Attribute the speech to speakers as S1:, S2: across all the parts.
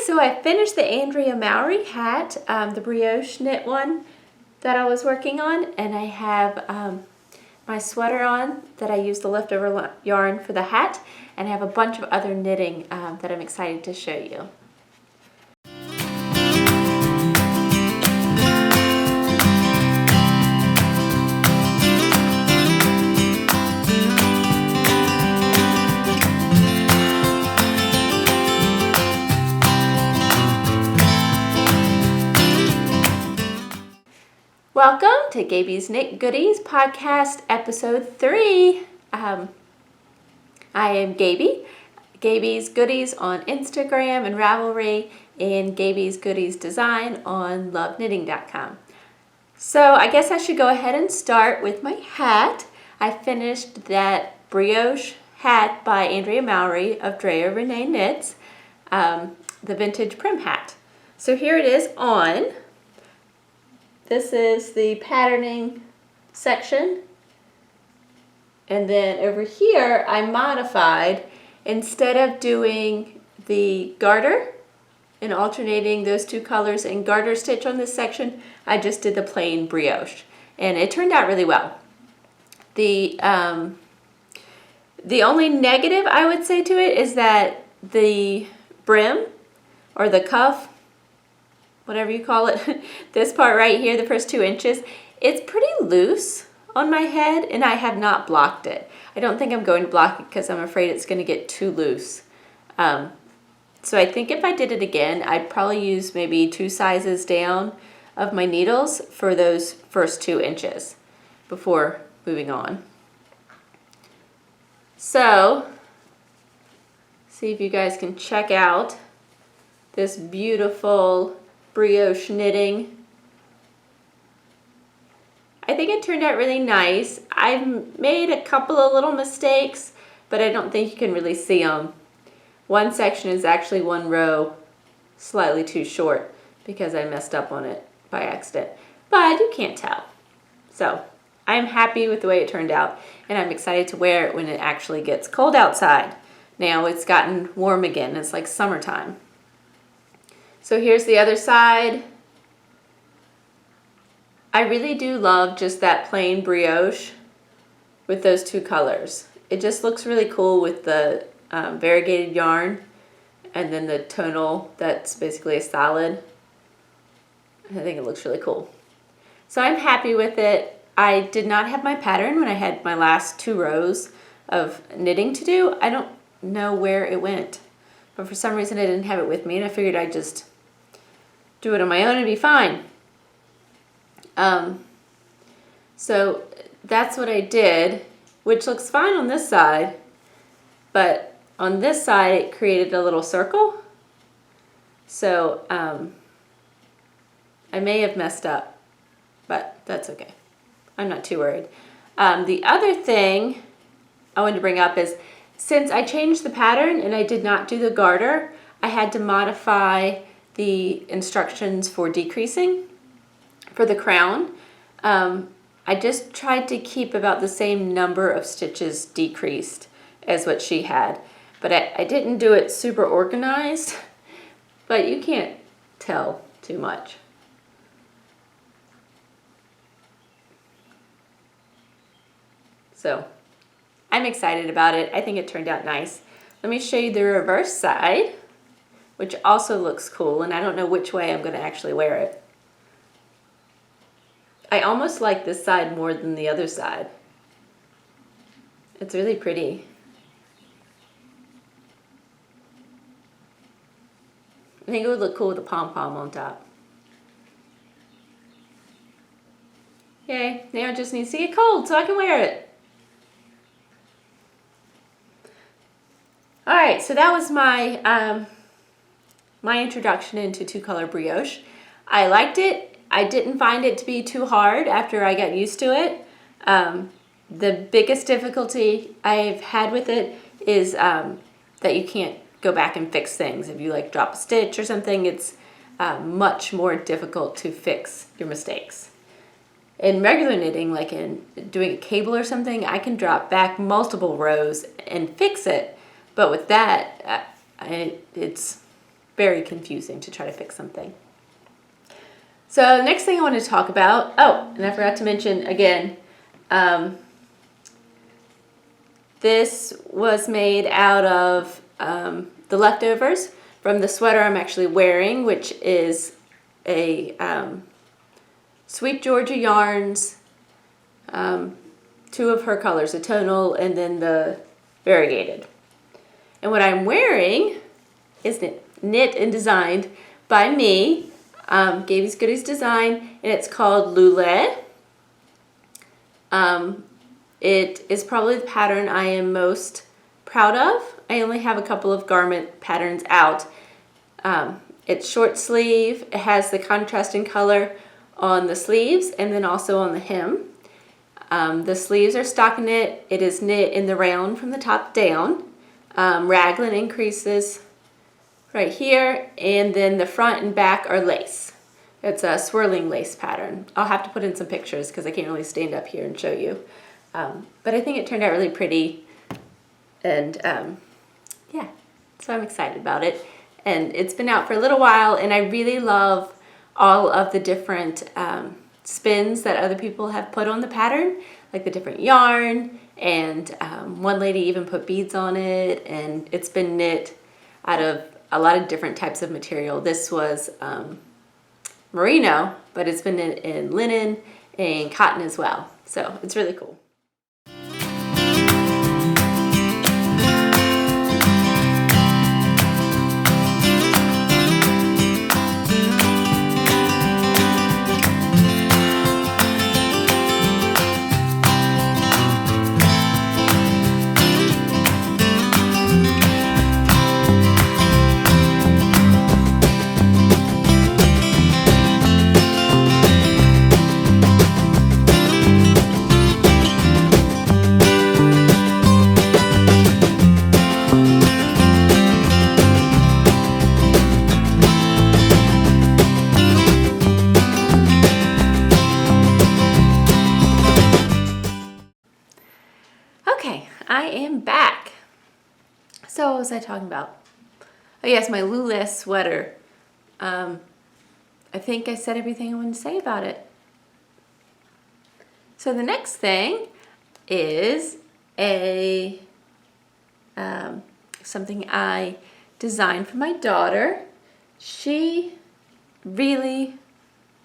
S1: So I finished the Andrea Mowry hat, the brioche knit one that I was working on, and I have my sweater on that I used the leftover yarn for the hat, and I have a bunch of other knitting that I'm excited to show you. Welcome to Gabie's Knit Goodies podcast episode 3. I am Gabie, Gabie's Goodies on Instagram and Ravelry, and Gabie's Goodies Design on loveknitting.com. So I guess I should go ahead and start with my hat. I finished that brioche hat by Andrea Mowry of Drea, Renee Knits, the vintage Prim Hat. So here it is on. This is the patterning section, and then over here I modified, instead of doing the garter and alternating those two colors and garter stitch on this section, I just did the plain brioche, and it turned out really well. The only negative I would say to it is that the brim or the cuff, whatever you call it, this part right here, the first 2 inches, it's pretty loose on my head, and I have not blocked it. I don't think I'm going to block it because I'm afraid it's going to get too loose. So I think if I did it again, I'd probably use maybe 2 sizes down of my needles for those first 2 inches before moving on. So, see if you guys can check out this beautiful brioche knitting. I think it turned out really nice. I've made a couple of little mistakes, but I don't think you can really see them. One section is actually one row slightly too short because I messed up on it by accident, but you can't tell. So I'm happy with the way it turned out, and I'm excited to wear it when it actually gets cold outside. Now it's gotten warm again. It's like summertime. So here's the other side. I really do love just that plain brioche with those 2 colors. It just looks really cool with the variegated yarn and then the tonal that's basically a solid. I think it looks really cool. So I'm happy with it. I did not have my pattern when I had my last 2 rows of knitting to do. I don't know where it went, but for some reason I didn't have it with me, and I figured I'd just do it on my own and be fine. So that's what I did, which looks fine on this side, but on this side it created a little circle. So I may have messed up, but that's okay. I'm not too worried. The other thing I wanted to bring up is, since I changed the pattern and I did not do the garter, I had to modify the instructions for decreasing for the crown. I just tried to keep about the same number of stitches decreased as what she had, but I didn't do it super organized, but you can't tell too much. So I'm excited about it. I think it turned out nice. Let me show you the reverse side, which also looks cool, and I don't know which way I'm going to actually wear it. I almost like this side more than the other side. It's really pretty. I think it would look cool with a pom-pom on top. Yay, now it just needs to get cold so I can wear it. Alright, so that was my my introduction into 2-color brioche. I liked it. I didn't find it to be too hard after I got used to it. The biggest difficulty I've had with it is that you can't go back and fix things. If you like drop a stitch or something, it's much more difficult to fix your mistakes. In regular knitting, like in doing a cable or something, I can drop back multiple rows and fix it. But with that, it's very confusing to try to fix something. So the next thing I want to talk about, oh, and I forgot to mention again, this was made out of the leftovers from the sweater I'm actually wearing, which is a Sweet Georgia Yarns, two of her colors, the tonal and then the variegated. And what I'm wearing is knit and designed by me, Gabie's Goodies Design, and it's called Lule. It is probably the pattern I am most proud of. I only have a couple of garment patterns out. It's short sleeve. It has the contrasting color on the sleeves and then also on the hem. The sleeves are stockinette. It is knit in the round from the top down. Raglan increases right here, and then the front and back are lace. It's a swirling lace pattern. I'll have to put in some pictures because I can't really stand up here and show you. But I think it turned out really pretty, and yeah, so I'm excited about it. And it's been out for a little while, and I really love all of the different spins that other people have put on the pattern, like the different yarn, and one lady even put beads on it, and it's been knit out of a lot of different types of material. This was merino, but it's been knit in linen and cotton as well, so it's really cool. I am back. So what was I talking about? Oh yes, my Lule sweater. I think I said everything I wanted to say about it. So the next thing is a something I designed for my daughter. She really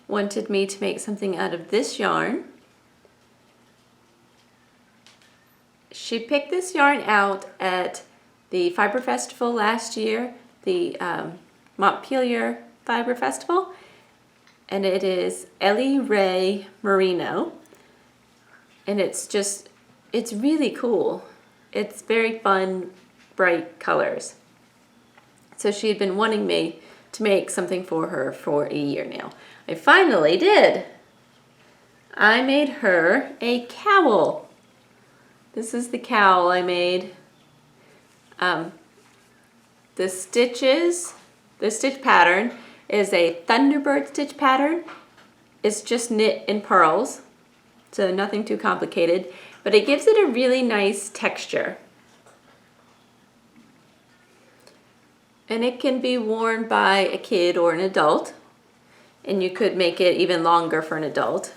S1: wanted me to make something out of this yarn. She picked this yarn out at the Fiber Festival last year, the Montpelier Fiber Festival, and it is Elle Ray Merino, and it's really cool. It's very fun, bright colors. So she had been wanting me to make something for her for a year now. I finally did. I made her a cowl. This is the cowl I made. The stitch pattern is a Thunderbird stitch pattern. It's just knit in pearls, so nothing too complicated, but it gives it a really nice texture. And it can be worn by a kid or an adult, and you could make it even longer for an adult.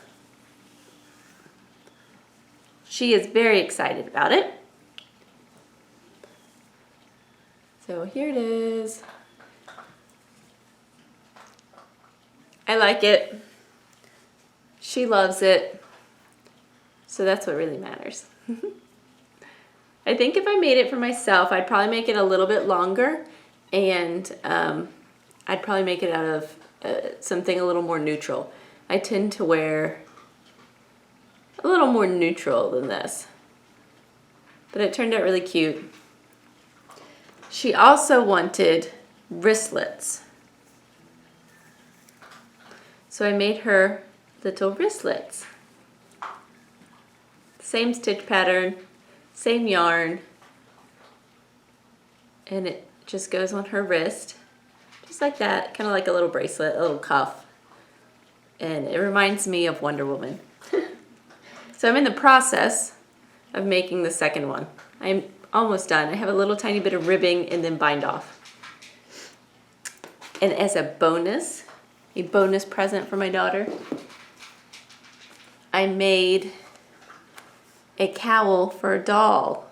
S1: She is very excited about it. So here it is. I like it. She loves it. So that's what really matters. I think if I made it for myself, I'd probably make it a little bit longer, and I'd probably make it out of something a little more neutral. I tend to wear a little more neutral than this, but it turned out really cute. She also wanted wristlets, so I made her little wristlets. Same stitch pattern, same yarn, and it just goes on her wrist, just like that, kind of like a little bracelet, a little cuff, and it reminds me of Wonder Woman. So I'm in the process of making the second one. I'm almost done. I have a little tiny bit of ribbing and then bind off. And as a bonus present for my daughter, I made a cowl for a doll.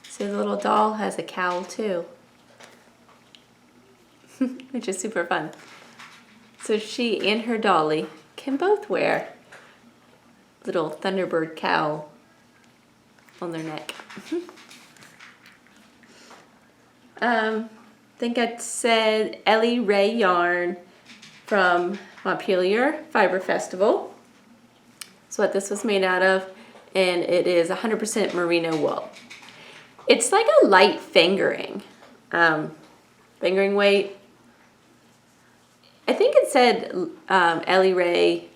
S1: So the little doll has a cowl too, which is super fun. So she and her dolly can both wear little Thunderbird cowl on their neck. I think I said Elle Ray yarn from Montpelier Fiber Festival. That's what this was made out of, and it is 100% merino wool. It's like a light fingering, fingering weight. I think it said Elle Ray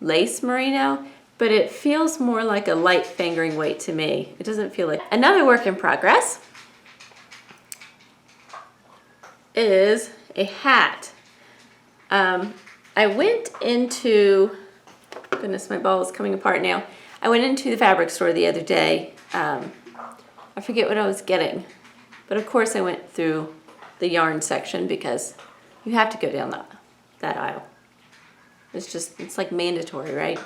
S1: lace merino, but it feels more like a light fingering weight to me. It doesn't feel like. Another work in progress is a hat. I went into, goodness, my ball is coming apart now. I went into the fabric store the other day. I forget what I was getting, but of course I went through the yarn section because you have to go down that aisle. It's like mandatory, right?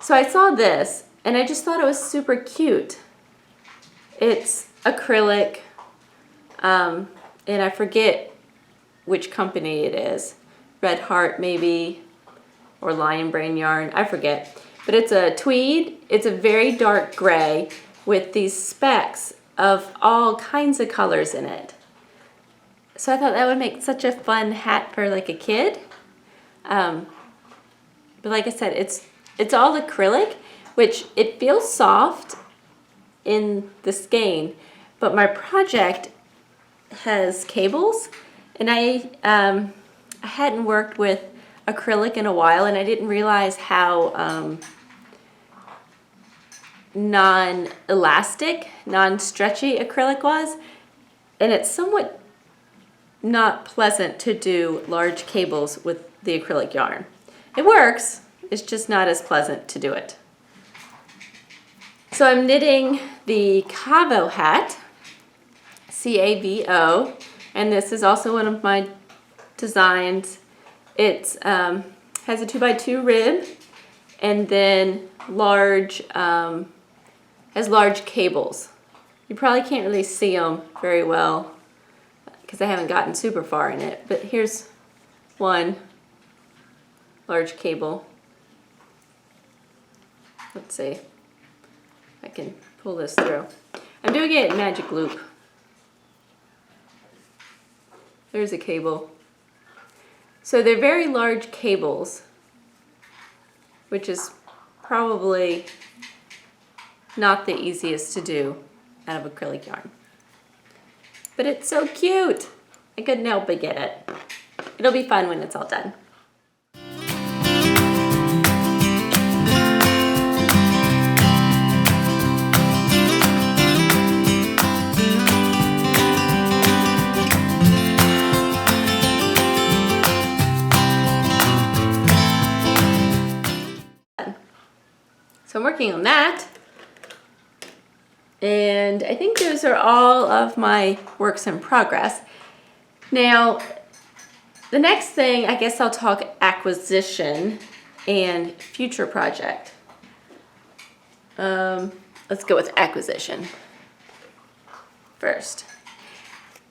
S1: So I saw this and I just thought it was super cute. It's acrylic, and I forget which company it is. Red Heart maybe, or Lion Brain yarn, I forget. But it's a tweed, it's a very dark gray with these specks of all kinds of colors in it. So I thought that would make such a fun hat for like a kid. But like I said, it's all acrylic, which it feels soft in the skein, but my project has cables, and I hadn't worked with acrylic in a while, and I didn't realize how non-elastic, non-stretchy acrylic was, and it's somewhat not pleasant to do large cables with the acrylic yarn. It works, it's just not as pleasant to do it. So I'm knitting the Cavo hat, C-A-V-O, and this is also one of my designs. It has a 2x2 rib, and then has large cables. You probably can't really see them very well because I haven't gotten super far in it, but here's one large cable. Let's see if I can pull this through. I'm doing it in magic loop. There's a cable. So they're very large cables, which is probably not the easiest to do out of acrylic yarn. But it's so cute. I couldn't help but get it. It'll be fun when it's all done. So I'm working on that, and I think those are all of my works in progress. Now, the next thing, I guess I'll talk acquisition and future project. Let's go with acquisition first.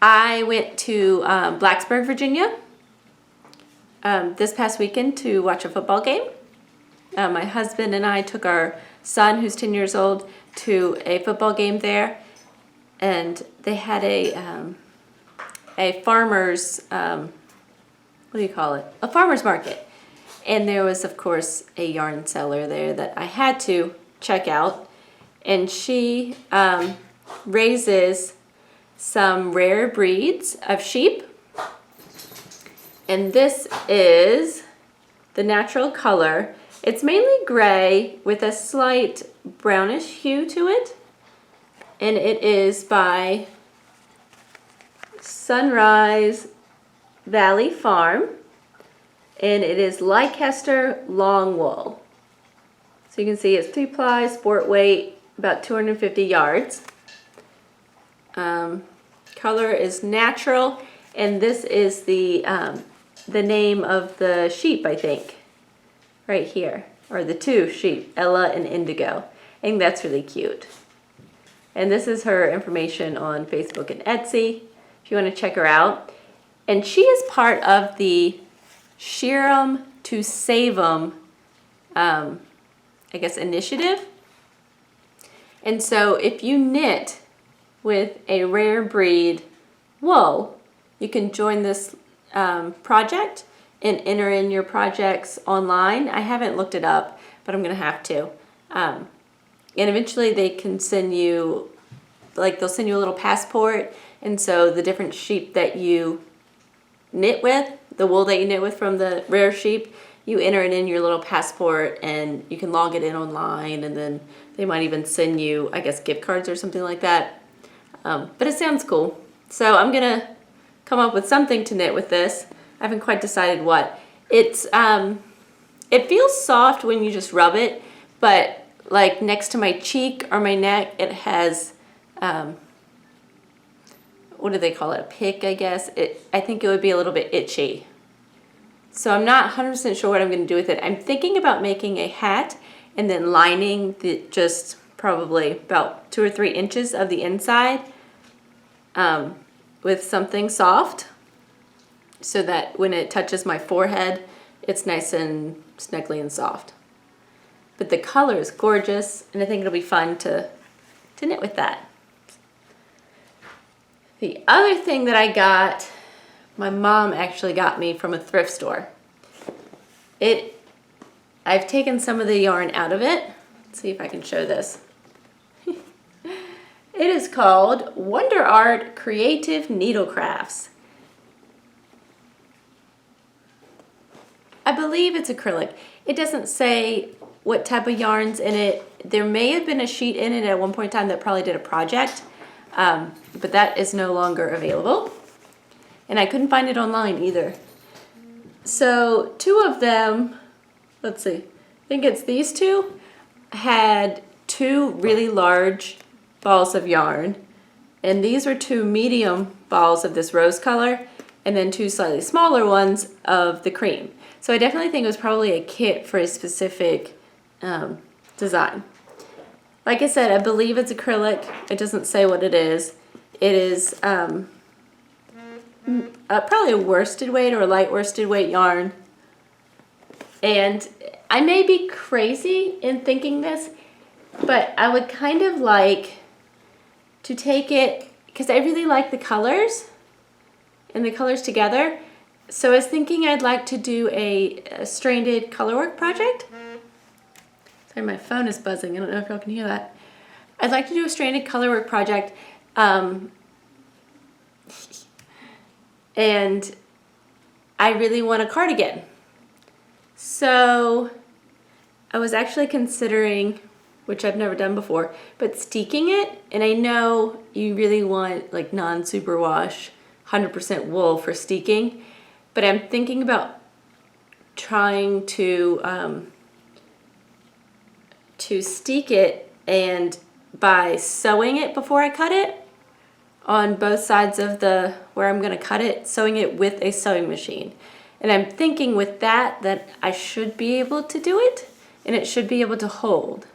S1: I went to Blacksburg, Virginia this past weekend to watch a football game. My husband and I took our son, who's 10 years old, to a football game there, and they had a farmer's, what do you call it? A farmer's market. And there was, of course, a yarn seller there that I had to check out, and she raises some rare breeds of sheep, and this is the natural color. It's mainly gray with a slight brownish hue to it, and it is by Sunrise Valley Farm, and it is Leicester long wool. So you can see it's 3-ply, sport weight, about 250 yards. Color is natural, And this is the name of the sheep, I think, right here, or the two sheep, Ella and Indigo. I think that's really cute. And this is her information on Facebook and Etsy, if you want to check her out. And she is part of the Shear 'em to Save 'em, I guess, initiative. And so if you knit with a rare breed wool, you can join this project and enter in your projects online. I haven't looked it up, but I'm going to have to. And eventually they can send you, like they'll send you a little passport. And so the different sheep that you knit with, the wool that you knit with from the rare sheep, you enter it in your little passport and you can log it in online, and then they might even send you, I guess, gift cards or something like that. But it sounds cool. So I'm going to come up with something to knit with this. I haven't quite decided what. It's it feels soft when you just rub it, but like next to my cheek or my neck, it has what do they call it? A pick, I guess. I think it would be a little bit itchy. So I'm not 100% sure what I'm going to do with it. I'm thinking about making a hat and then lining just probably about 2 or 3 inches of the inside with something soft, so that when it touches my forehead, it's nice and snuggly and soft. But the color is gorgeous, and I think it'll be fun to knit with that. The other thing that I got, my mom actually got me from a thrift store. I've taken some of the yarn out of it. Let's see if I can show this. It is called Wonder Art Creative Needlecrafts. I believe it's acrylic. It doesn't say what type of yarn's in it. There may have been a sheet in it at one point in time that probably did a project, but that is no longer available. And I couldn't find it online either. So 2 of them, let's see, I think it's these 2, had 2 really large balls of yarn. And these were 2 medium balls of this rose color, and then 2 slightly smaller ones of the cream. So I definitely think it was probably a kit for a specific design. Like I said, I believe it's acrylic. It doesn't say what it is. It is probably a worsted weight or a light worsted weight yarn. And I may be crazy in thinking this, but I would kind of like to take it, because I really like the colors and the colors together. So I was thinking I'd like to do a stranded colorwork project. Sorry, my phone is buzzing. I don't know if y'all can hear that. I'd like to do a stranded colorwork project. And I really want a cardigan. So I was actually considering, which I've never done before, but steeking it. And I know you really want like non-superwash, 100% wool for steeking. But I'm thinking about trying to steek it, and by sewing it before I cut it on both sides of where I'm going to cut it, sewing it with a sewing machine. And I'm thinking with that I should be able to do it, and it should be able to hold,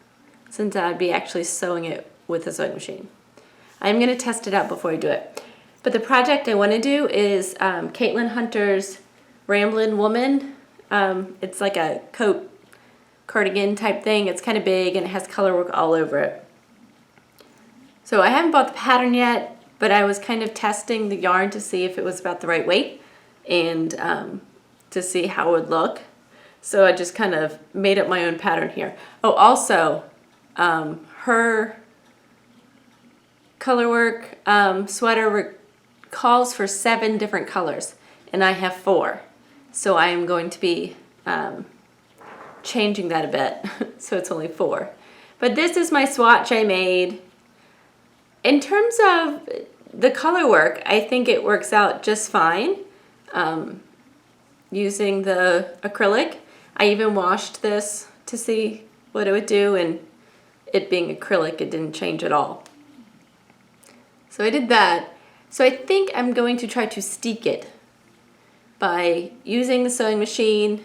S1: since I'd be actually sewing it with a sewing machine. I'm going to test it out before I do it. But the project I want to do is Caitlin Hunter's Ramblin Woman. It's like a coat cardigan type thing. It's kind of big and it has color work all over it. So I haven't bought the pattern yet, but I was kind of testing the yarn to see if it was about the right weight and to see how it would look. So I just kind of made up my own pattern here. Oh, also, her colorwork sweater calls for 7 different colors, and I have 4. So I am going to be changing that a bit, so it's only 4. But this is my swatch I made. In terms of the color work, I think it works out just fine using the acrylic. I even washed this to see what it would do, and it being acrylic, it didn't change at all. So I did that. So I think I'm going to try to steek it by using the sewing machine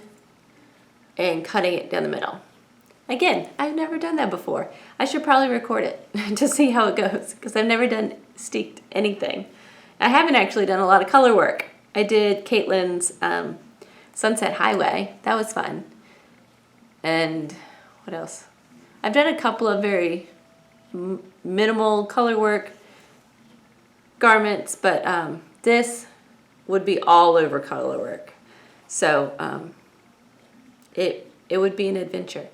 S1: and cutting it down the middle. Again, I've never done that before. I should probably record it to see how it goes, because I've never done steeked anything. I haven't actually done a lot of color work. I did Caitlin's Sunset Highway. That was fun. And what else? I've done a couple of very minimal color work garments, but this would be all over color work. So it would be an adventure.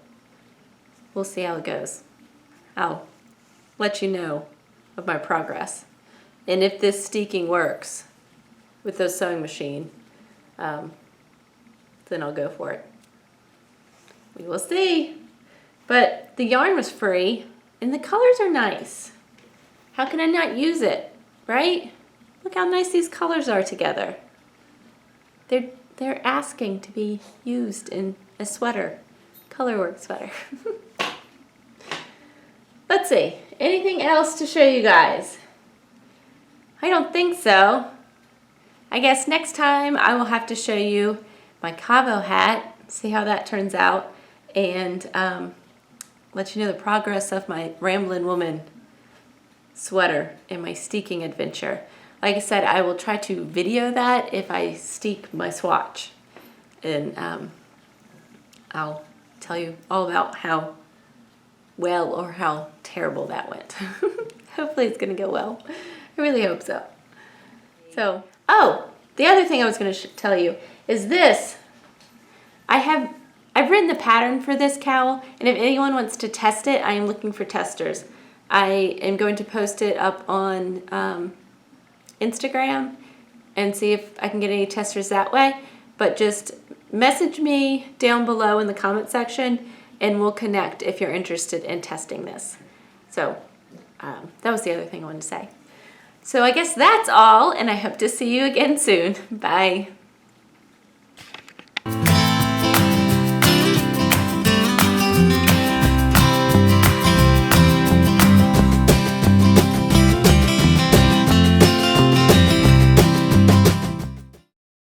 S1: We'll see how it goes. I'll let you know of my progress. And if this steeking works with the sewing machine, then I'll go for it. We will see. But the yarn was free and the colors are nice. How can I not use it, right? Look how nice these colors are together. They're asking to be used in a sweater, colorwork sweater. Let's see, anything else to show you guys? I don't think so. I guess next time I will have to show you my Cavo hat, see how that turns out, and let you know the progress of my Ramblin' Woman sweater and my steeking adventure. Like I said, I will try to video that if I steek my swatch, and I'll tell you all about how well or how terrible that went. Hopefully it's gonna go well. I really hope so. So, oh, the other thing I was gonna tell you is this. I've written the pattern for this cowl, and if anyone wants to test it, I am looking for testers. I am going to post it up on Instagram and see if I can get any testers that way. But just message me down below in the comment section and we'll connect if you're interested in testing this. So that was the other thing I wanted to say. So I guess that's all, and I hope to see you again soon. Bye.